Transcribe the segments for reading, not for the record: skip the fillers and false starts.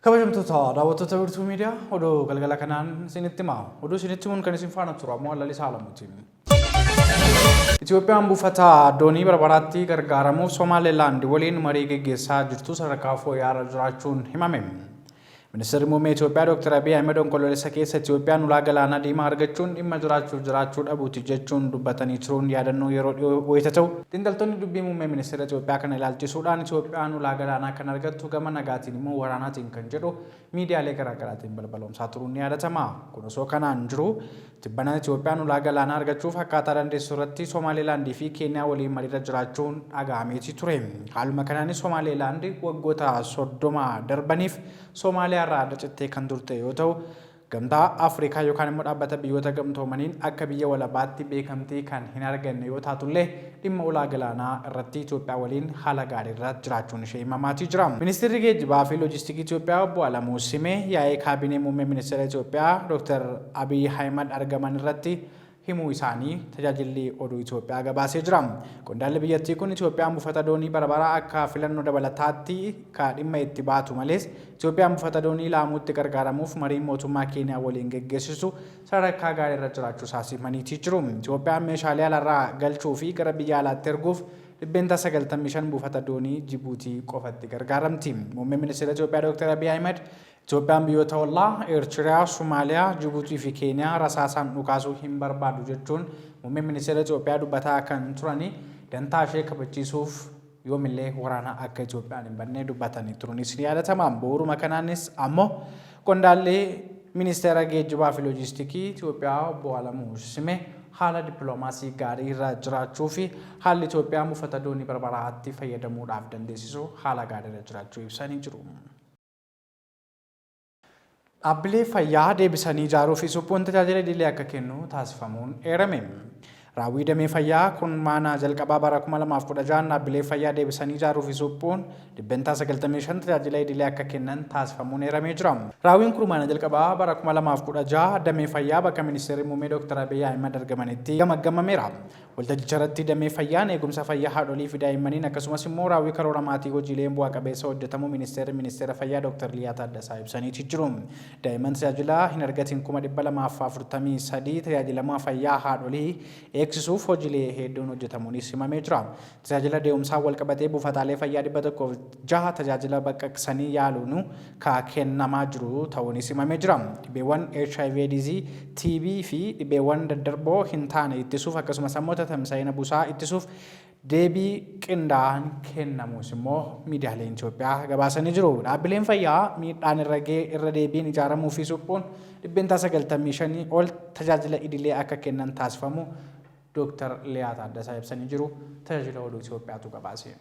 kabajamtoota daawwattoota Wiirtuu Miidiyaa oduu galgala kanaan isinitti himaa. Oduu isinitti himuun kan isin faana turu ammoo Allalii Saalamuutiin. Itoophiyaan buufata doonii barbaraatti gargaaramuuf Somaalilaand waliin marii gaggeessaa jirtu sadarkaa fooyya'aa jiraachuun himame. Ministeerri muummee Itoophiyaa Dr. Abiy Ahmed onkoloolessa keessa Itoophiyaan ulaa galaanaa diimaa argachuun dhimma jiraachuu dhabuuti jechuun dubbatanii turuun yaadannoo yeroo dhiyoo wayita ta'u. Xiinxaltoonni dubbii muummee ministeera Itoophiyaa kana ilaalchisuudhaan Itoophiyaan ulaa galaanaa kan argattu gama nagaatiin immoo waraanaatiin kan jedhu miidiyaalee garaagaraatiin balballoomsaa turuun ni yaadatama. Kun osoo kanaan jiru tibbanaan Itoophiyaan ulaa galaanaa argachuuf akkaataa dandeessu irratti Somaalilaandii fi Keeniyaa waliin mariirra jiraachuun dhaga'ameeti ture. Haaluma kanaanis Somaalilaand waggoota 30 darbaniif Somaaliyaa irraa adda cittee kan turte yoo ta'u, gamtaa Afrikaa yookaan immoo dhaabbata biyyoota gamtoomaniin akka biyya walabaatti beekamtii kan hin arganne yoo taatullee dhimma ulaa galaanaa irratti Itoophiyaa waliin haala gaariirra jiraachuun ishee himamaatii jira. Ministeerri geejjibaa fi loojistiikii Itoophiyaa obbo Alamuu Simee yaa'ii kaabinee muummee ministeera Itoophiyaa Dr. Abiy Ahmed argaman irratti himuu isaanii tajaajilli oduu Itoophiyaa gabaasee jira. Qondaalli biyyattii kun Itoophiyaan buufata doonii barbaraa akka filannoo dabalataatti dhimma itti baatu malees Itoophiyaan buufata doonii laamuutti gargaaramuuf marii mootummaa Keeniyaa waliin gaggeessisu sadarkaa gaariirra jiraachuu saasifamaniitii jiru. Itoophiyaan meeshaalee alarraa galchuu fi gara biyya alaatti erguuf 95 buufata doonii Jibuutii qofatti gargaaramti. Muummeen ministeera Itoophiyaa Dr. Abiy Ahmed Itoophiyaan biyyoota ollaa Eertiriyaa, Somaaliyaa, Jibuutii fi Keeniyaa rasaasaan dhukaasuu hin barbaadu jechuun muummeen ministeera Itoophiyaa dubbataa kan turani dantaa ishee kabachiisuuf yoomillee waraana akka Itoophiyaan hin banne dubbatanii turuunis ni yaadatama. Bu'uuruma kanaanis ammoo qondaalli ministeera geejjibaa fi loojistiikii Itoophiyaa obbo Alamuu Simee haala dippiloomaasii gaarii irra jiraachuu fi haalli Itoophiyaan buufata doonii barbaraatti fayyadamuudhaaf dandeessisu haala gaarii irra jiraachuu ibsanii jiru. Dhaabbilee fayyaa deebisanii ijaaruu fi suphuun tajaajila idilee akka kennu taasifamuun eerame. Raawwii damee fayyaa kurmaana jalqabaa bara 2016 dhaabbilee fayyaa deebisanii ijaaruu fi suphuun 95 tajaajila idilee akka kennan taasifamuun eeramee jira. Raawwiin kurmaana jalqabaa bara 2016 damee fayyaa bakka ministeerri muummee Dr. Abiy Ahmed argamanitti gamaggamameera. Waltajjicha irratti damee fayyaan eegumsa fayyaa haadholii fi daa'immaniin akkasumas immoo raawwii karoora maatii hojiileen bu'aa qabeessa hojjetamu ministeera fayyaa Dr. Liyaa Taaddasaa ibsaniitii jiru. Daa'imman tajaajila hin argatin 243 tajaajilamaa fayyaa haadholii eegsisuuf hojiilee hedduun hojjetamuunis himamee jira. Tajaajila deemsaa wal qabatee buufataalee fayyaa 106 tajaajila baqaqsanii yaaluun kennamaa jiru ta'uunis himamee jira. Dhibeewwan HIV/AIDS, TB fi dhibeewwan daddarboo hin taane ittisuuf akkasumas immoo tamsa'ina busaa ittisuuf deebii qindaa'aan kennamuus immoo miidiyaaleen Itoophiyaa gabaasanii jiru. Dhaabbileen fayyaa miidhaan irra deebiin ijaaramuu fi suphuun 95 ol tajaajila idilee akka kennan taasifamu Dr. Liyaa Taaddasaa ibsanii jiru. Tajaajila oduu Itoophiyaatu gabaase.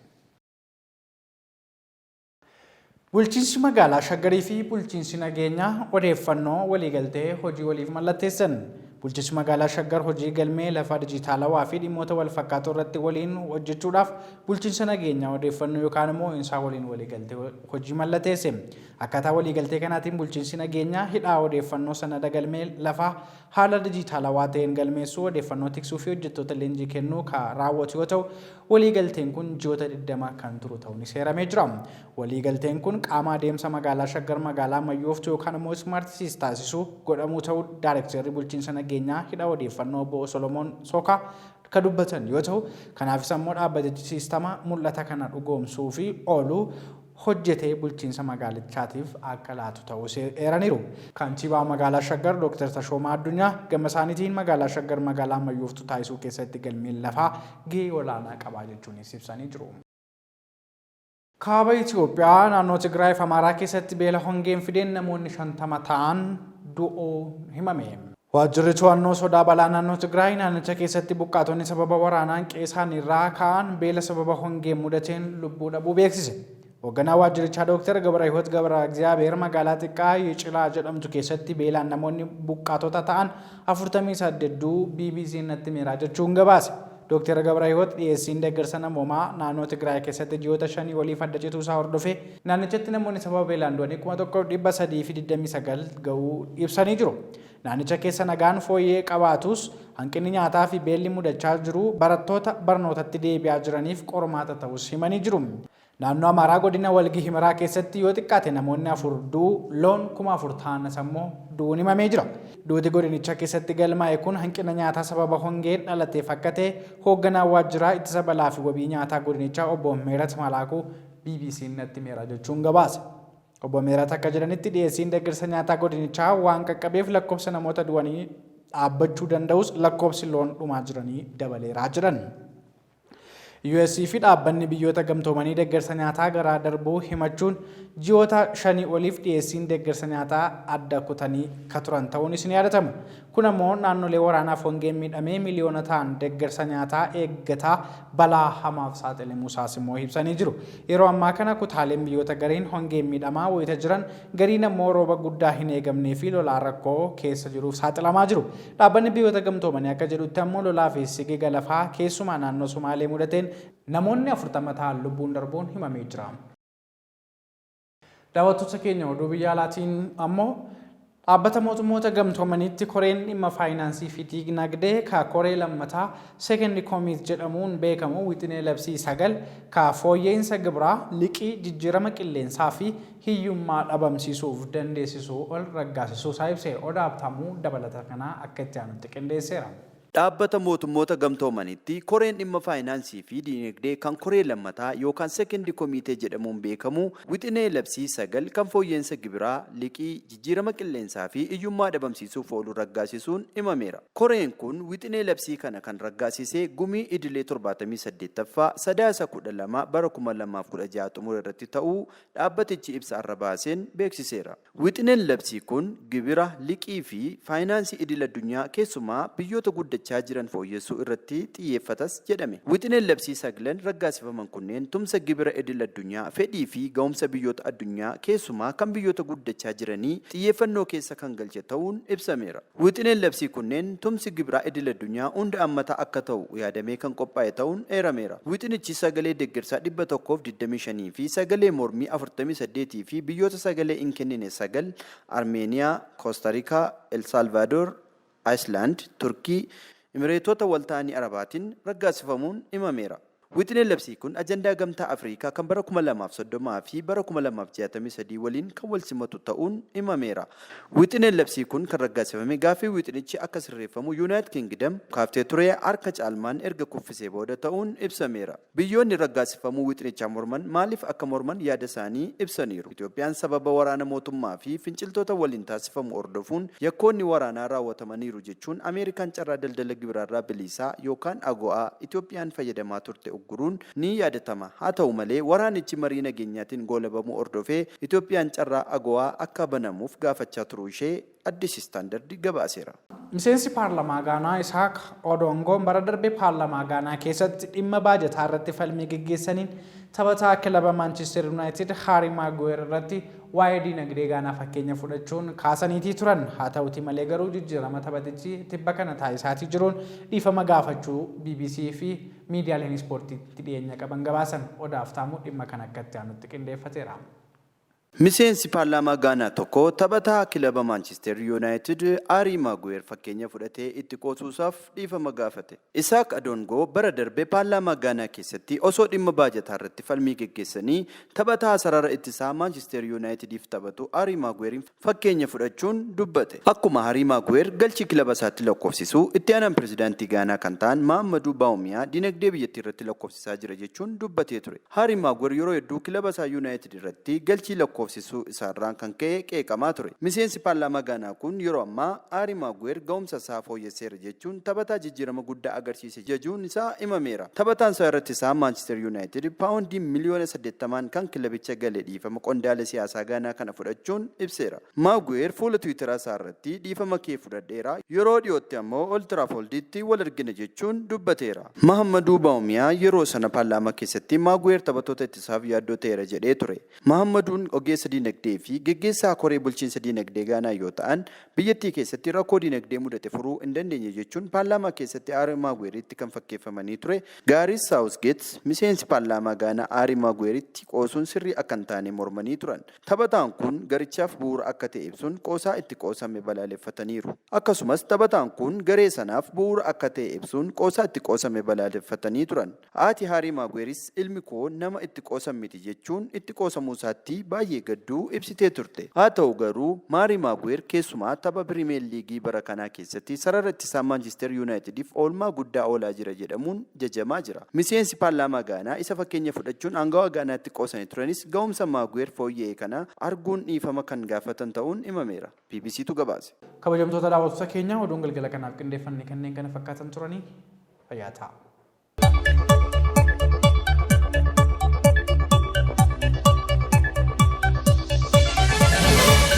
Bulchiinsi magaalaa Shaggarii fi bulchiinsi nageenyaa odeeffannoo waliigaltee hojii waliif mallatteessan. Bulchiinsi magaalaa Shaggar hojii galmee lafa dijitaalawaa fi dhimmoota wal fakkaatoo irratti waliin hojjechuudhaaf bulchiinsa nageenyaa odeeffannoo yookaan immoo insaa waliin waliigaltee hojii mallatteesse. Akkaataa waliigaltee kanaatiin bulchiinsi nageenyaa hidhaa odeeffannoo sanada galmee lafaa haala dijitaalawaa ta'een galmeessuu odeeffannoo tiksuu fi hojjettoota leenjii kennuu kan raawwatu yoo ta'u, waliigalteen kun ji'oota 20 kan turu ta'uunis eeramee jira. Waliigalteen kun qaama adeemsa magaalaa Shaggar magaalaa ammayyooftuu yookaan immoo Smart Cities taasisuu godhamuu ta'uu Daayirektarri bulchiinsa nageenyaa hidha odeeffannoo obbo Solomoon Sokaa kan dubbatan yoo ta'u, kanaafis ammoo dhaabbatichi siistama mul'ata kana dhugoomsuu fi ooluu hojjetee bulchiinsa magaalichaatiif akka laatu ta'uus eeraniiru. Kantiibaa magaalaa Shaggar Dr. Tashoomaa Addunyaa gama isaaniitiin magaalaa Shaggar magaalaa ammayyooftuu taasisuu keessatti galmeen lafaa gahee olaanaa qabaa jechuunis ibsanii jiru. Kaaba Itoophiyaa naannoo Tigraay fi Amaaraa keessatti beela hongeen fideen namoonni 50 ta'an du'uu himame. Waajjirri to'annoo sodaa balaa naannoo Tigraay naannicha keessatti buqqaatonni sababa waraanaan qe'ee irraa ka'an beela sababa hongeen mudateen lubbuu dhabuu beeksise. Hoogganaa waajjirichaa Dr. Gabrahiwoot Gabra-Egzaabeer magaalaa xiqqaa Yicilaa jedhamtu keessatti beelaan namoonni buqqaatota ta'an 48 BBC natti himeera jechuun gabaase. Dr. Gabrahiwoot dhiyeessiin deeggarsa namoomaa naannoo Tigraay keessatti ji'oota 5 waliif adda cituu isaa hordofee naannichatti namoonni sababa beelaan du'anii 1329 ga'uu ibsanii jiru. Naannicha keessa nagaan fooyyee qabaatus hanqinni nyaataa fi beelli mudachaa jiru barattoota barnootatti deebi'aa jiraniif qormaata ta'us himanii jiru. Naannoo Amaaraa godina Walgii Himiraa keessatti yoo xiqqaate namoonni 4 du'uu loon 4000 ta'anis ammoo du'uun himamee jira. Duuti godinicha keessatti galmaa'e kun hanqina nyaataa sababa hongeen dhalateef akka ta'e hoogganaan waajjira ittisa balaa fi wabii nyaataa godinichaa obbo Meerat Malaakuu BBC'n natti himeera jechuun gabaase. Obbo Meerat akka jedhanitti dhiyeessiin deeggarsa nyaataa godinichaa waan qaqqabeef lakkoofsa namoota du'anii dhaabbachuu danda'us lakkoofsi loon dhumaa jiranii dabaleeraa jiran. US fi dhaabbanni biyyoota gamtoomanii deeggarsa nyaataa garaa darbuu himachuun ji'oota 5 oliif dhiyeessiin deeggarsa nyaataa adda kutanii ka turan ta'uunis ni yaadatamu. Kun ammoo naannolee waraanaaf hongeen miidhamee miliyoona ta'an deeggarsa nyaataa eeggataa balaa hamaaf saaxilamuusaas immoo ibsanii jiru. Yeroo ammaa kana kutaaleen biyyoota gariin hongeen miidhamaa wayita jiran gariin ammoo rooba guddaa hin eegamnee fi lolaa rakkoo keessa jiruuf saaxilamaa jiru. Dhaabbanni biyyoota gamtoomanii akka jedhutti ammoo lolaa fi sigiga lafaa keessumaa naannoo Sumaalee mudateen namoonni 40 ta'an lubbuun darbuun himamee jira. Daawwattoota keenya oduu biyya alaatiin ammoo dhaabbata mootummoota gamtoomaniitti koreen dhimma faayinaansii fi diinagdee ka koree lammataa sekendi koomiit jedhamuun beekamu wixinee labsii 9 ka fooyya'insa gibiraa liqii jijjiirama qilleensaa fi hiyyummaa dhabamsiisuuf dandeessisuu ol raggaasisuu isaa ibsee Odaa Abtaamuu dabalata kanaa akka itti aanutti qindeesseera. Dhaabbata mootummoota gamtoomaniitti koreen dhimma faayinaansii fi diinagdee kan koree lammataa yookaan sekendi koomitee jedhamuun beekamu wixinee labsii 9 kan fooyya'insa gibiraa liqii jijjiirama qilleensaa fi hiyyummaa dhabamsiisuuf oolu raggaasisuun himameera. Koreen kun wixinee labsii kana kan raggaasisee gumii idilee 78ffaa sadaasa 12 bara 2016 xumura irratti ta'uu dhaabbatichi ibsa irra baaseen beeksiseera. Wixineen labsii kun gibira liqii fi faayinaansii idil addunyaa keessumaa biyyoota guddachaa jiran fooyyessuu irratti xiyyeeffatas jedhame. Wixineen labsii 9 raggaasifaman kunneen tumsa gibira idil addunyaa fedhii fi ga'umsa biyyoota addunyaa keessumaa kan biyyoota guddachaa jiranii xiyyeeffannoo keessa kan galche ta'uun ibsameera. Wixineen labsii kunneen tumsi gibira idil addunyaa hunda hammata akka ta'u yaadamee kan qophaa'e ta'uun eerameera. Wixinichi sagalee deeggarsaa 125 fi sagalee mormii 48 fi biyyoota sagalee hin kennine 9 Armeeniyaa, Koostariikaa, El Salvaadoor, Iceland, Turkii, Imireetota walta'anii Arabaatiin raggaasifamuun himameera. Wixineen labsii kun ajandaa gamtaa Afrikaa kan bara 2030 fi bara 2063 waliin kan wal simatu ta'uun himameera. Wixineen labsii kun kan raggaasifame gaaffii wixinichi akka sirreeffamu Yuunaayitid Kingdom kaaftee ture harka caalmaan erga kuffisee booda ta'uun ibsameera. Biyyoonni raggaasifamuu wixinichaa morman maaliif akka morman yaada isaanii ibsaniiru. Itoophiyaan sababa waraana mootummaa fi finciltoota waliin taasifamu hordofuun yakkoonni waraanaa raawwatamaniiru jechuun Ameerikaan carraa daldala gibiraarraa bilisaa yookaan AGOA Itoophiyaan fayyadamaa turte guruun ni yaadatama. Haa ta'u malee waraanichi marii nageenyaatiin goolabamuu hordofee Itoophiyaan carraa AGOA akka banamuuf gaafachaa turuu ishee Addis Istaandardi gabaaseera. Miseensi paarlamaa Gaanaa Isaak Odongoon bara darbee paarlamaa Gaanaa keessatti dhimma baajataa irratti falmii gaggeessaniin taphataa kilaba Manchester United Harry Maguire irratti waa'ee diinagdee Gaanaa fakkeenya fudhachuun kaasaniitii turan. Haa ta'uti malee garuu jijjiirama taphatichi tibba kana taasisaatii jiruun dhiifama gaafachuu BBC fi miidiyaaleen ispoortiitti dhiyeenya qaban gabaasan. Odaa Abtaamuu dhimma kana akka itti aanutti qindeeffateera. Miseensi paarlaamaa Gaanaa tokko taphataa kilaba Manchester United Harry Maguire fakkeenya fudhatee itti qoosuusaaf dhiifama gaafate. Isaak Odongoo bara darbee paarlaamaa Gaanaa keessatti osoo dhimma baajataa irratti falmii gaggeessanii taphataa sarara ittisaa Manchester Unitediif taphatu Harry Maguire fakkeenya fudhachuun dubbate. Akkuma Harry Maguire galchii kilaba isaatti lakkoofsisu itti aanaan pirezidaantii Gaanaa kan ta'an Mahamadou Bawumia dinagdee biyyattii irratti lakkoofsisaa jira jechuun dubbatee ture. Harry Maguire yeroo hedduu kilaba isaa United irratti galchii lakkoofsisaa isaarraan kan ka'e qeeqamaa ture. Miseensi paarlaamaa Gaanaa kun yeroo ammaa Harry Maguire ga'umsa isaa fooyyesseera jechuun taphataa jijjiirama guddaa agarsiise jechuun isaa himameera. Taphataan isaa irratti isaa Manchester United paawundii miliyoona 80 kan kilabicha galee dhiifama qondaala siyaasaa Gaanaa kana fudhachuun ibseera. Maguire fuula Tiwiiteraa isaa irratti dhiifama kee fudhadheera yeroo dhiyootti ammoo Old Trafford'itti wal argina jechuun dubbateera. Mahamadou Bawumia yeroo sana paarlaamaa keessatti Maguire taphattoota ittisaaf yaaddoo ta'eera jedhee ture. Mahamaduun ogeessa diinagdee fi geggeessaa koree bulchiinsa diinagdee Gaanaa yoo ta'an biyyattii keessatti rakkoo diinagdee mudate furuu hin dandeenye jechuun paarlaamaa keessatti Aari Maaguweeritti kan fakkeeffamanii ture. Gaarii Saawusgeet miseensi paarlaamaa Gaanaa Aari Maaguweeritti qoosuun sirrii akka hin taane mormanii turan. Taphataan kun garichaaf bu'uura akka ta'e ibsuun qoosaa itti qoosame balaaleffataniiru. Akkasumas taphataan kun garee sanaaf bu'uura akka ta'e ibsuun qoosaa itti qoosame balaaleffatanii turan. Haati Aari Maaguweeris ilmi koo nama itti qoosan miti jechuun itti qoosamuu isaatti baay'ee gadduu ibsitee turte. Haa ta'u garuu Aari Maaguweer keessumaa tapha Pirimeer Liigii bara kanaa keessatti sarara ittisaa Maanchister Yuunaayitediif oolmaa guddaa oolaa jira jedhamuun jajamaa jira. Miseensi paarlaamaa Gaanaa isa fakkeenya fudhachuun aangawa Gaanaatti qoosanii turanis ga'umsa Maaguweer fooyya'ee kana arguun dhiifama kan gaafatan ta'uun himameera. BBCtu gabaase. Kabajamtoota daawwattoota keenya oduun galgala kanaaf qindeeffannee kanneen kana fakkaatan turanii fayyaa ta'a.